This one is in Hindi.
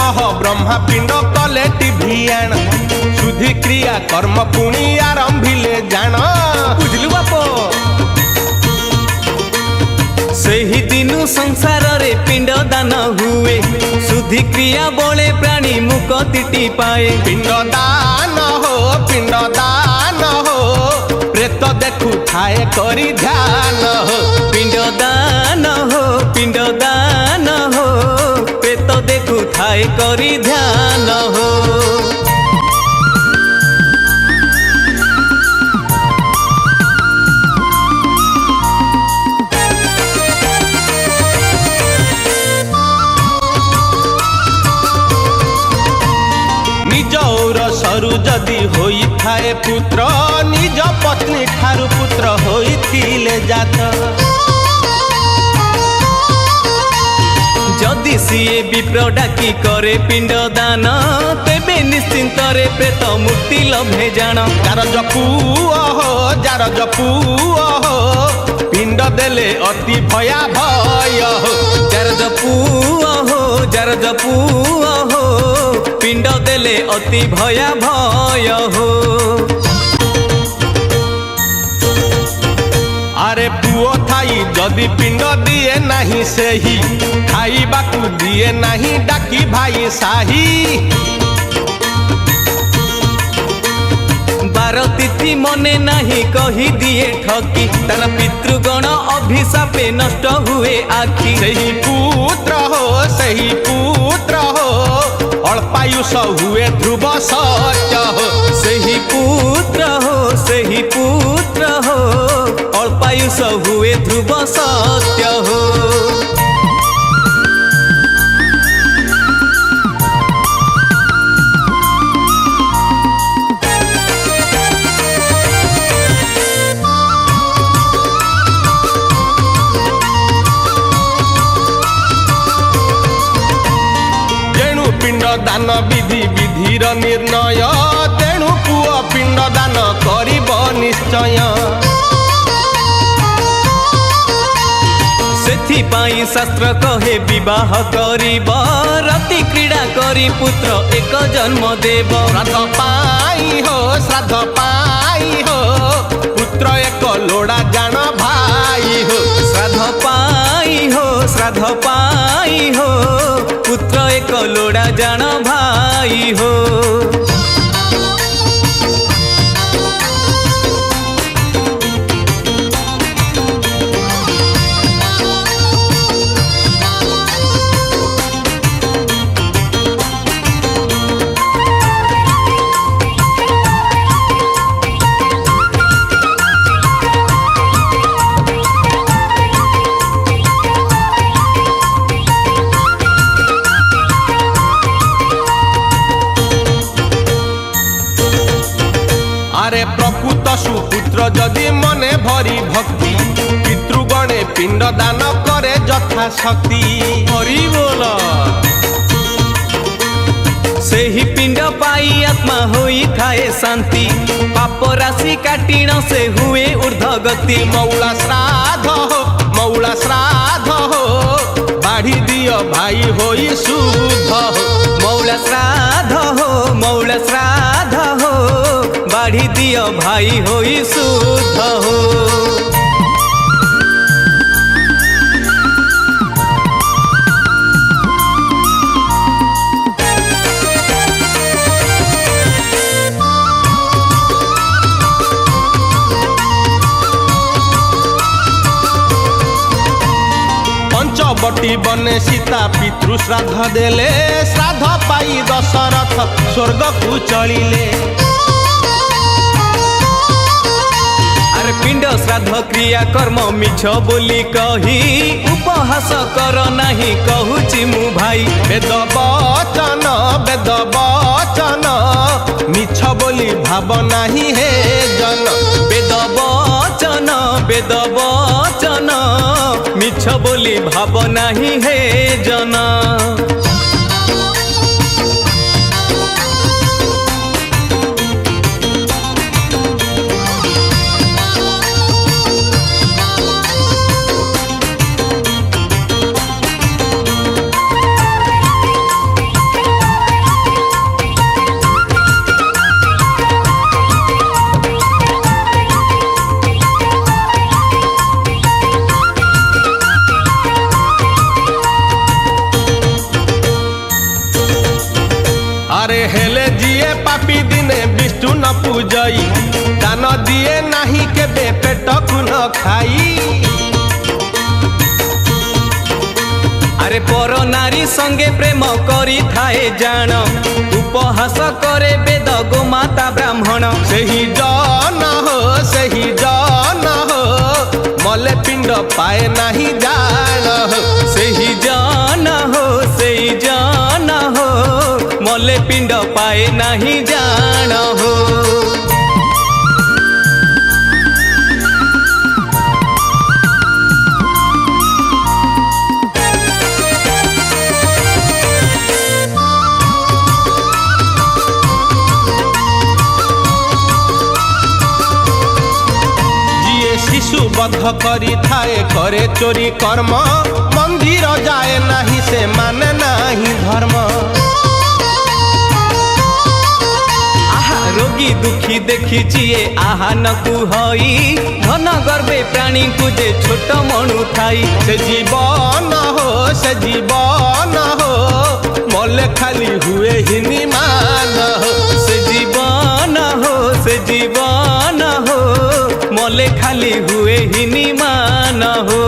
कह ब्रह्मा पिंड कले भियाण शुद्धि क्रिया कर्म पुणी आरंभिले जान बुझलु बाप सेही दिनु संसार रे पिंड दान हुए शुद्धि क्रिया बोले प्राणी मुक्ति पाए पिंड दान हो प्रेत देखु थाए करी ध्यान हो पिंड दान हो प्रेत देखु थाए करी ध्यान हो निज और सरु जदि होई थाए पुत्र निज पत्नी ठारु पुत्र होइथिले जात जदि सीए विप्र डाकी करे पिंड दान तेबे निश्चिंत रे प्रेत मुक्ति लभे जान जार जपू पिंड देले अति भया भय हो जार जपू पिंड देले अति भया भय हो अरे पुओ थाई जदि पिंड दिए नहीं सेही खाइबाकू दिए नहीं डाकी भाई साही बार तिथि मने नहीं कही दिए ठकी तार पितृगण अभिशापे नष्ट हुए आखि सही पुत्र हो अल्पायुष हुए ध्रुव सत्य हो सही पुत्र हो अल्पायुष हुए ध्रुव सत्य हो दान विधि विधिर निर्णय तेणु पुओ पिंड दान करिब निश्चय सेथिपाई शास्त्र कहे विवाह करिब रति क्रीड़ा करी पुत्र एक जन्म देव श्राद्ध पाई हो पुत्र एक लोड़ा जान भाई हो श्राद्ध पाई हो पुत्र एक लोड़ा जान भाई हो अरे प्रकृत सुपुत्र जदि मने भरी भक्ति पितृगणे पिंड दान करे यथा शक्ति हरि बोल सेही पिंड पाई आत्मा होई थाए शांति पाप राशि काटिण से हुए ऊर्ध्व गति मौला श्राद्ध हो बाढ़ी दियो भाई होई शुद्ध हो मौला श्राद्ध हो बाढ़ी दियो भाई होई शुद्ध हो पंचवटी बने सीता पितृ श्राद्ध देले श्राद्ध पाई दशरथ स्वर्ग को चलिले अरे पिंड श्राद्ध क्रिया कर्म मिछ बोली कही उपहास कर नहीं कहूची मु भाई वेद वचन मिछ बोली भाव नहीं हे जन वेद वचन मिछ बोली भाव नहीं हे जना पापी दिने विष्णु न पूजई दान दिए नाही केबे पेट को न खाई अरे पर नारी संगे प्रेम करी थाए जान उपहास करे वेद गोमाता ब्राह्मण सही जन हो मले पिंड पाए नाही जान हो सही जान हो मले पिंड पाए नहीं जान हो शिशु बध करी थाए करे चोरी कर्म मंदिर जाए नहीं से माने नहीं धर्म आहा रोगी दुखी देखी जिए आहा न कुहई धन गर्भे प्राणी को जे छोट मनु थाई से जीवन हो मले खाली हुए हिनी मान हो से जीवन हो मले खाली हुए ही निमान हो।